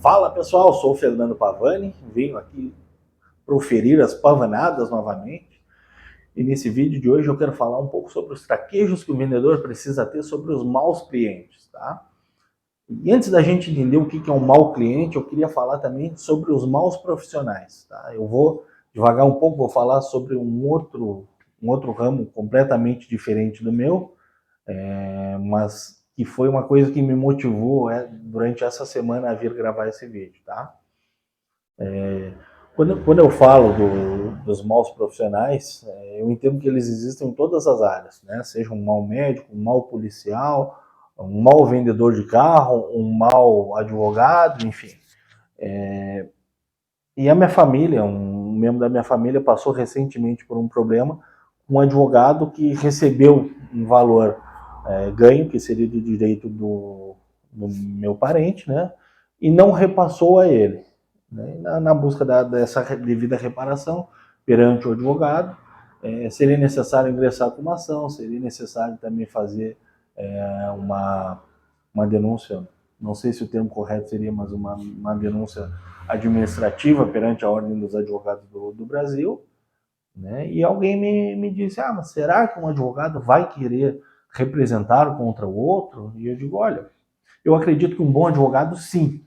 Fala pessoal, sou o Fernando Pavani, venho aqui proferir as pavanadas novamente. E nesse vídeo de hoje eu quero falar um pouco sobre os traquejos que o vendedor precisa ter sobre os maus clientes, tá? E antes da gente entender o que é um mau cliente, eu queria falar também sobre os maus profissionais, tá? Eu vou devagar um pouco, vou falar sobre um outro ramo completamente diferente do meu, mas que foi uma coisa que me motivou durante essa semana a vir gravar esse vídeo, tá? Quando eu falo dos maus profissionais, eu entendo que eles existem em todas as áreas, né? Seja um mau médico, um mau policial, um mau vendedor de carro, um mau advogado, enfim. E a minha família, um membro da minha família passou recentemente por um problema com um advogado que recebeu um valor ganho, que seria do direito do meu parente, né? E não repassou a ele, né? Na busca dessa devida reparação perante o advogado, seria necessário ingressar com uma ação, seria necessário também fazer uma denúncia, não sei se o termo correto seria, mas uma denúncia administrativa perante a Ordem dos Advogados do Brasil, né? E alguém me disse, mas será que um advogado vai querer representar contra o outro? E eu digo, olha, eu acredito que um bom advogado sim,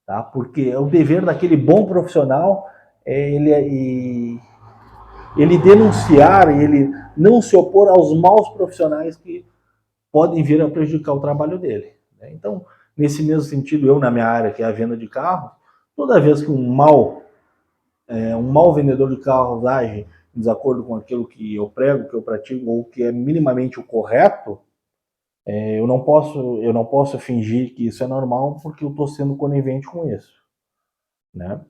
tá? Porque é o dever daquele bom profissional ele denunciar, ele não se opor aos maus profissionais que podem vir a prejudicar o trabalho dele, né? Então, nesse mesmo sentido, eu na minha área, que é a venda de carros, toda vez que um mau vendedor de carros age em desacordo com aquilo que eu prego, que eu pratico, ou que é minimamente o correto, eu não posso fingir que isso é normal, porque eu estou sendo conivente com isso, né?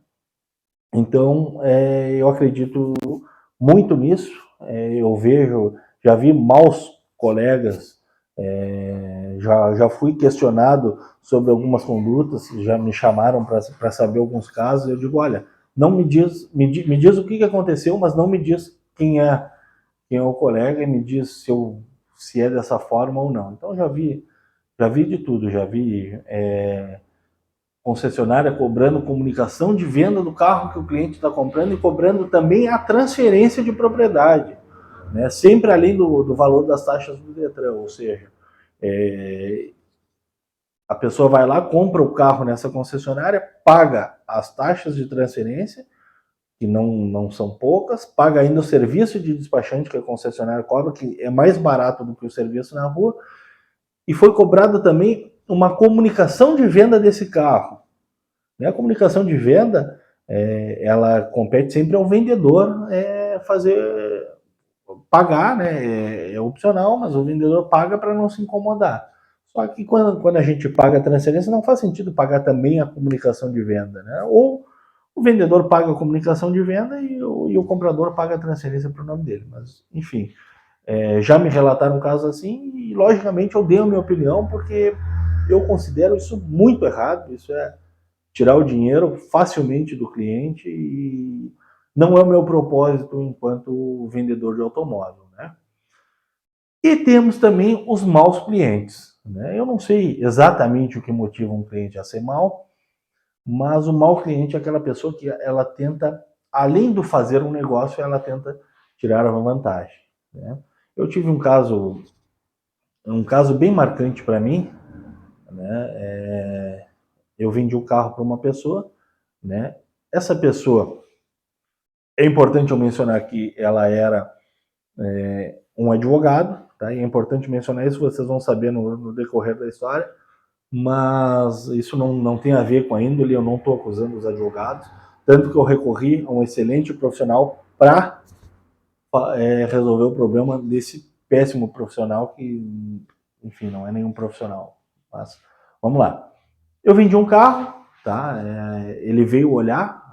Então, eu acredito muito nisso. Já vi maus colegas, já fui questionado sobre algumas condutas, já me chamaram para saber alguns casos. Eu digo, olha, não me diz o que aconteceu, mas não me diz quem é o colega, e me diz se é dessa forma ou não. Então já vi de tudo, já vi concessionária cobrando comunicação de venda do carro que o cliente está comprando e cobrando também a transferência de propriedade, né? Sempre além do valor das taxas do Detran, ou seja, a pessoa vai lá, compra o carro nessa concessionária, paga as taxas de transferência, que não são poucas, paga ainda o serviço de despachante que a concessionária cobra, que é mais barato do que o serviço na rua, e foi cobrado também uma comunicação de venda desse carro. A comunicação de venda, ela compete sempre ao vendedor pagar, né? É opcional, mas o vendedor paga para não se incomodar. Só que quando a gente paga a transferência, não faz sentido pagar também a comunicação de venda, né? Ou o vendedor paga a comunicação de venda e o comprador paga a transferência para o nome dele. Mas, enfim, já me relataram um caso assim e, logicamente, eu dei a minha opinião porque eu considero isso muito errado. Isso é tirar o dinheiro facilmente do cliente e não é o meu propósito enquanto vendedor de automóvel, né? E temos também os maus clientes, né? Eu não sei exatamente o que motiva um cliente a ser mau, mas o mau cliente é aquela pessoa que ela tenta, além do fazer um negócio, ela tenta tirar uma vantagem, né? Eu tive um caso bem marcante para mim, né? Eu vendi um carro para uma pessoa, né? Essa pessoa, é importante eu mencionar que ela era um advogado, tá? E é importante mencionar isso, vocês vão saber no decorrer da história, mas isso não tem a ver com a índole, eu não estou acusando os advogados, tanto que eu recorri a um excelente profissional para resolver o problema desse péssimo profissional que, enfim, não é nenhum profissional. Mas vamos lá. Eu vendi um carro, tá? Ele veio olhar,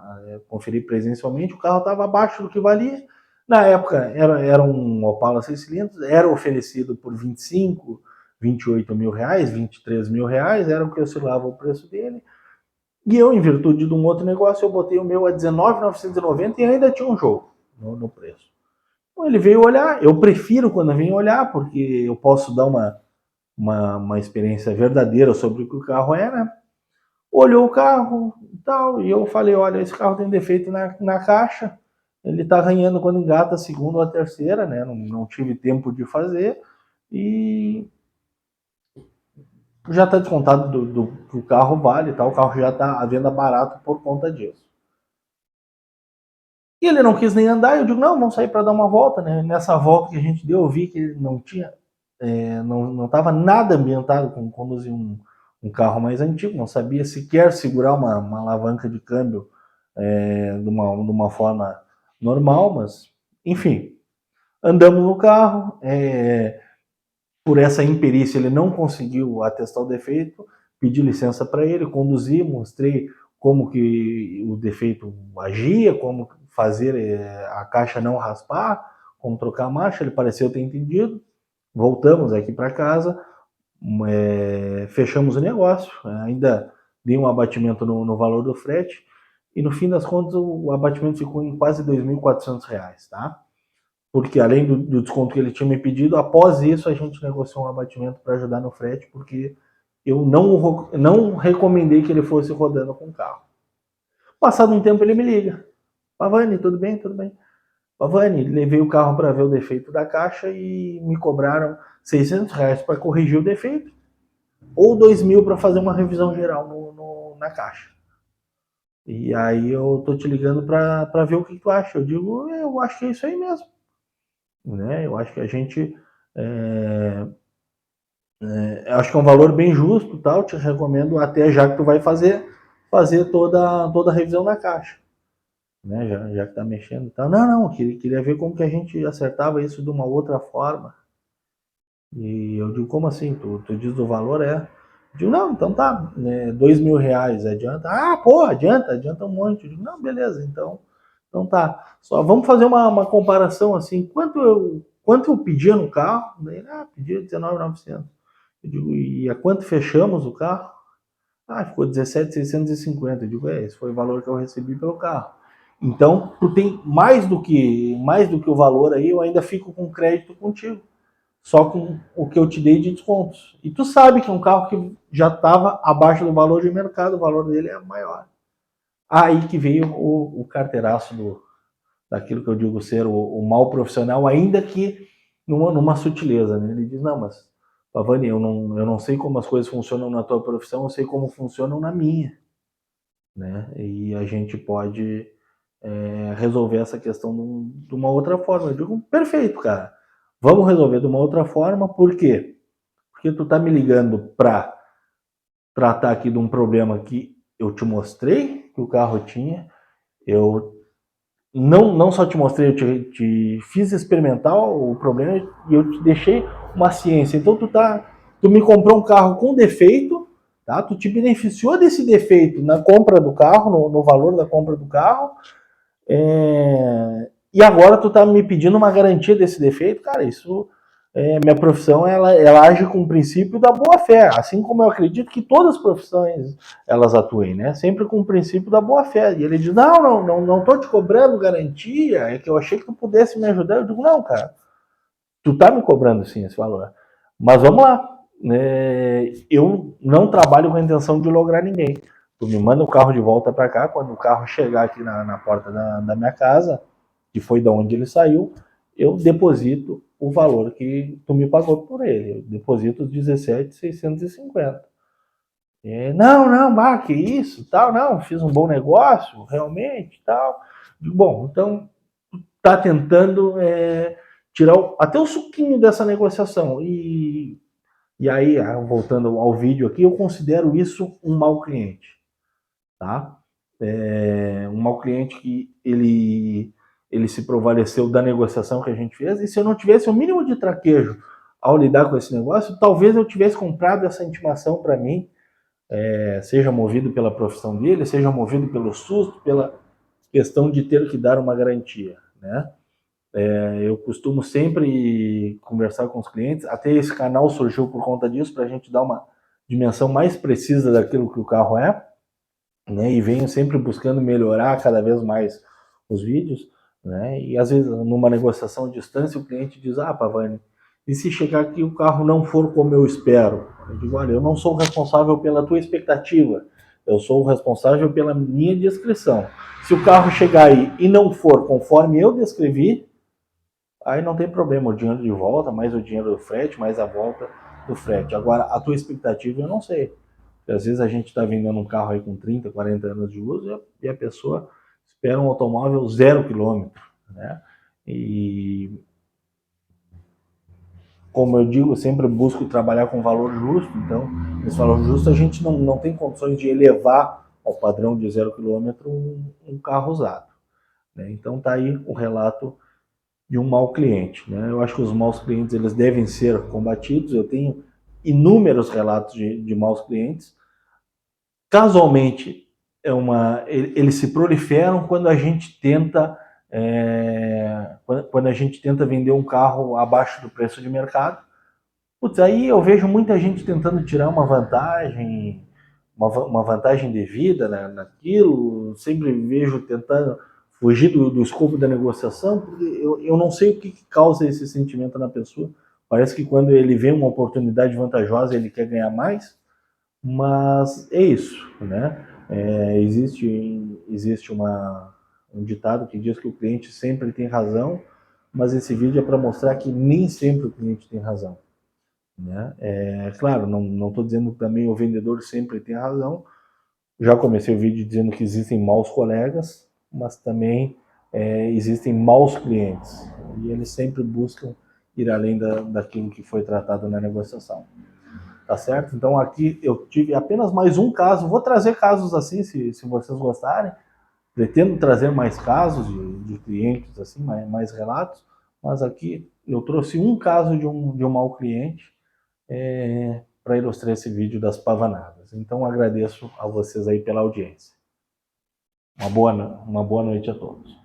conferir presencialmente, o carro estava abaixo do que valia. Na época era um Opala 6 cilindros, era oferecido por 25, 28 mil reais, 23 mil reais, era o que oscilava o preço dele. E eu, em virtude de um outro negócio, eu botei o meu a 19.990 e ainda tinha um jogo no preço. Então ele veio olhar, eu prefiro quando vem olhar, porque eu posso dar uma experiência verdadeira sobre o que o carro é, né? olhou o carro e tal, e eu falei, olha, esse carro tem defeito na caixa, ele está arranhando quando engata a segunda ou a terceira, né? Não tive tempo de fazer, e já está descontado do que o carro vale, tá? O carro já está à venda barato por conta disso. E ele não quis nem andar, eu digo, não, vamos sair para dar uma volta, né? Nessa volta que a gente deu, eu vi que ele não tinha, não estava nada ambientado com conduzir um carro mais antigo, não sabia sequer segurar uma alavanca de câmbio de uma forma normal, mas, enfim, andamos no carro, por essa imperícia ele não conseguiu atestar o defeito, pedi licença para ele, conduzi, mostrei como que o defeito agia, como fazer a caixa não raspar, como trocar a marcha, ele pareceu ter entendido, voltamos aqui para casa, fechamos o negócio, ainda dei um abatimento no valor do frete, e no fim das contas o abatimento ficou em quase R$ 2.400, tá? Porque além do desconto que ele tinha me pedido, após isso a gente negociou um abatimento para ajudar no frete, porque eu não recomendei que ele fosse rodando com o carro. Passado um tempo ele me liga, Pavani, tudo bem? Tudo bem. Pavani, levei o carro para ver o defeito da caixa e me cobraram R$ 600 para corrigir o defeito, ou 2.000 para fazer uma revisão geral na caixa. E aí eu tô te ligando para ver o que tu acha. Eu digo, eu acho que é isso aí mesmo. Né? Eu acho que a gente acho que é um valor bem justo, tal. Te recomendo até já que tu vai fazer toda a revisão na caixa, né? Já que tá mexendo, tá? Não, queria ver como que a gente acertava isso de uma outra forma. E eu digo, como assim? Tu diz o valor Eu digo, não, então tá, né, R$ 2.000 adianta? Ah, pô, adianta um monte. Eu digo, não, beleza, então tá. Só vamos fazer uma comparação assim, quanto eu pedia no carro? Daí, pedia 19.900. Eu digo, e a quanto fechamos o carro? Ficou 17.650. Eu digo, esse foi o valor que eu recebi pelo carro. Então, tu tem mais do que o valor aí, eu ainda fico com crédito contigo. Só com o que eu te dei de descontos. E tu sabe que é um carro que já estava abaixo do valor de mercado, o valor dele é maior. Aí que veio o carteiraço daquilo que eu digo ser o mal profissional, ainda que numa sutileza. Né? Ele diz, não, mas Pavani, eu não sei como as coisas funcionam na tua profissão, eu sei como funcionam na minha. Né? E a gente pode resolver essa questão de uma outra forma. Eu digo, perfeito, cara. Vamos resolver de uma outra forma, por quê? Porque tu tá me ligando para tratar aqui de um problema que eu te mostrei que o carro tinha, eu não só te mostrei, eu te fiz experimentar o problema e eu te deixei uma ciência. Então tu me comprou um carro com defeito, tá? Tu te beneficiou desse defeito na compra do carro, no valor da compra do carro, e agora tu tá me pedindo uma garantia desse defeito, cara, isso minha profissão ela age com o princípio da boa fé, assim como eu acredito que todas as profissões elas atuem, né? Sempre com o princípio da boa fé. E ele diz: não tô te cobrando garantia, é que eu achei que tu pudesse me ajudar. Eu digo: não, cara, tu tá me cobrando sim esse valor, mas vamos lá. Eu não trabalho com a intenção de lograr ninguém. Tu me manda o carro de volta para cá, quando o carro chegar aqui na porta da minha casa, que foi da onde ele saiu, eu deposito o valor que tu me pagou por ele. Eu deposito os 17.650. Não, que isso, tal, não, fiz um bom negócio, realmente, tal. Bom, então tá tentando tirar até o suquinho dessa negociação. E aí, voltando ao vídeo aqui, eu considero isso um mau cliente, tá? Um mau cliente que ele se prevaleceu da negociação que a gente fez, e se eu não tivesse o mínimo de traquejo ao lidar com esse negócio, talvez eu tivesse comprado essa intimação para mim, seja movido pela profissão dele, seja movido pelo susto, pela questão de ter que dar uma garantia, né? Eu costumo sempre conversar com os clientes, até esse canal surgiu por conta disso, para a gente dar uma dimensão mais precisa daquilo que o carro é, né? E venho sempre buscando melhorar cada vez mais os vídeos, né? E às vezes numa negociação à distância o cliente diz: Pavani, e se chegar aqui o carro não for como eu espero? Eu digo: olha, eu não sou responsável pela tua expectativa, Eu sou o responsável pela minha descrição. Se o carro chegar aí e não for conforme eu descrevi, aí não tem problema, o dinheiro de volta, mais o dinheiro do frete, mais a volta do frete. Agora, a tua expectativa eu não sei. Porque às vezes a gente está vendendo um carro aí com 30, 40 anos de uso e a pessoa espera um automóvel 0 quilômetro, né? E como eu digo, eu sempre busco trabalhar com valor justo, então, esse valor justo a gente não tem condições de elevar ao padrão de 0 quilômetro um carro usado, né? Então tá aí o relato de um mau cliente, né? Eu acho que os maus clientes eles devem ser combatidos. Eu tenho inúmeros relatos de maus clientes. Casualmente, eles se proliferam quando a gente tenta quando a gente tenta vender um carro abaixo do preço de mercado. Putz, aí eu vejo muita gente tentando tirar uma vantagem devida, né, naquilo. Sempre vejo tentando fugir do escopo da negociação, porque eu não sei o que causa esse sentimento na pessoa. Parece que quando ele vê uma oportunidade vantajosa, ele quer ganhar mais, mas é isso, né? Existe um ditado que diz que o cliente sempre tem razão, mas esse vídeo é para mostrar que nem sempre o cliente tem razão, né? Claro, não estou dizendo que também o vendedor sempre tem razão. Já comecei o vídeo dizendo que existem maus colegas, mas também existem maus clientes. E eles sempre buscam ir além daquilo que foi tratado na negociação. Tá certo? Então aqui eu tive apenas mais um caso. Vou trazer casos assim, se vocês gostarem. Pretendo trazer mais casos de clientes assim, mais relatos. Mas aqui eu trouxe um caso de um mau cliente para ilustrar esse vídeo das pavanadas. Então agradeço a vocês aí pela audiência. Uma boa noite a todos.